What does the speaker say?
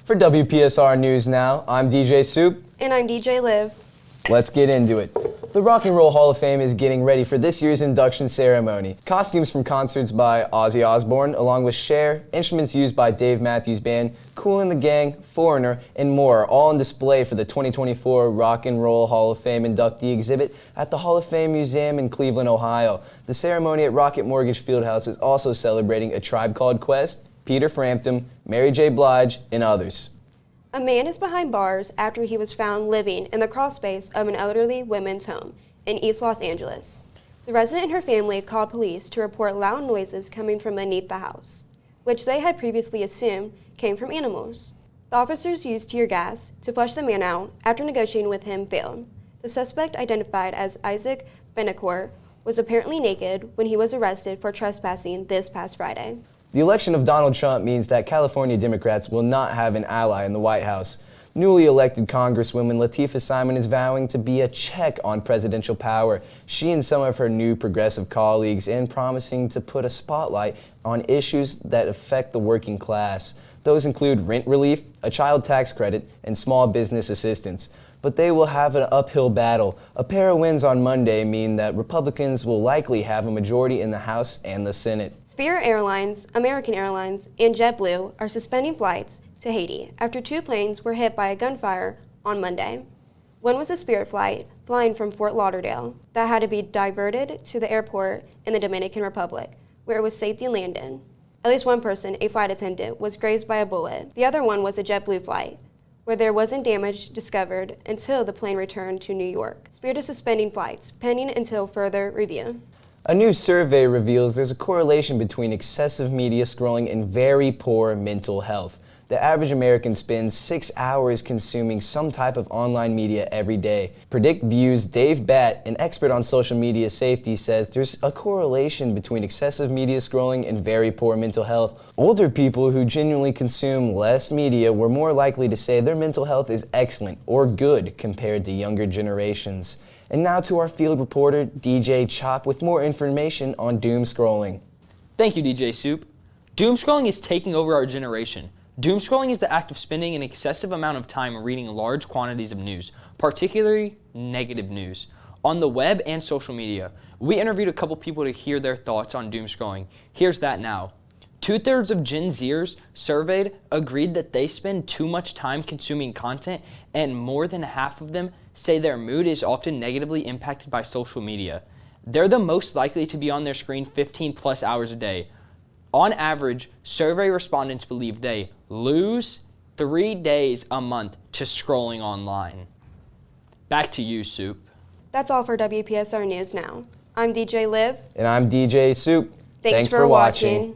For WPSR News Now, I'm DJ Soup. And I'm DJ Liv. Let's get into it. The Rock and Roll Hall of Fame is getting ready for this year's induction ceremony. Costumes from concerts by Ozzy Osbourne, along with Cher, instruments used by Dave Matthews Band, Kool and the Gang, Foreigner, and more are all on display for the 2024 Rock and Roll Hall of Fame inductee exhibit at the Hall of Fame Museum in Cleveland, Ohio. The ceremony at Rocket Mortgage Fieldhouse is also celebrating A Tribe Called Quest, Peter Frampton, Mary J. Blige, and others. A man is behind bars after he was found living in the crawl space of an elderly women's home in East Los Angeles. The resident and her family called police to report loud noises coming from beneath the house, which they had previously assumed came from animals. The officers used tear gas to flush the man out after negotiating with him failed. The suspect, identified as Isaac Benacourt, was apparently naked when he was arrested for trespassing this past Friday. The election of Donald Trump means that California Democrats will not have an ally in the White House. Newly elected Congresswoman Latifah Simon is vowing to be a check on presidential power, she and some of her new progressive colleagues, and promising to put a spotlight on issues that affect the working class. Those include rent relief, a child tax credit, and small business assistance. But they will have an uphill battle. A pair of wins on Monday mean that Republicans will likely have a majority in the House and the Senate. Spirit Airlines, American Airlines, and JetBlue are suspending flights to Haiti after two planes were hit by a gunfire on Monday. One was a Spirit flight flying from Fort Lauderdale that had to be diverted to the airport in the Dominican Republic, where it was safely landed. At least one person, a flight attendant, was grazed by a bullet. The other one was a JetBlue flight, where there wasn't damage discovered until the plane returned to New York. Spirit is suspending flights, pending until further review. A new survey reveals there's a correlation between excessive media scrolling and very poor mental health. The average American spends 6 hours consuming some type of online media every day. PredictView's Dave Batt, an expert on social media safety, says there's a correlation between excessive media scrolling and very poor mental health. Older people who genuinely consume less media were more likely to say their mental health is excellent or good compared to younger generations. And now to our field reporter, DJ Chop, with more information on doom scrolling. Thank you, DJ Soup. Doom scrolling is taking over our generation. Doom scrolling is the act of spending an excessive amount of time reading large quantities of news, particularly negative news, on the web and social media. We interviewed a couple people to hear their thoughts on doom scrolling. Here's that now. 2/3 of Gen Zers surveyed agreed that they spend too much time consuming content, and more than half of them say their mood is often negatively impacted by social media. They're the most likely to be on their screen 15 plus hours a day. On average, survey respondents believe they lose 3 days a month to scrolling online. Back to you, Soup. That's all for WPSR News Now. I'm DJ Liv. And I'm DJ Soup. Thanks for watching.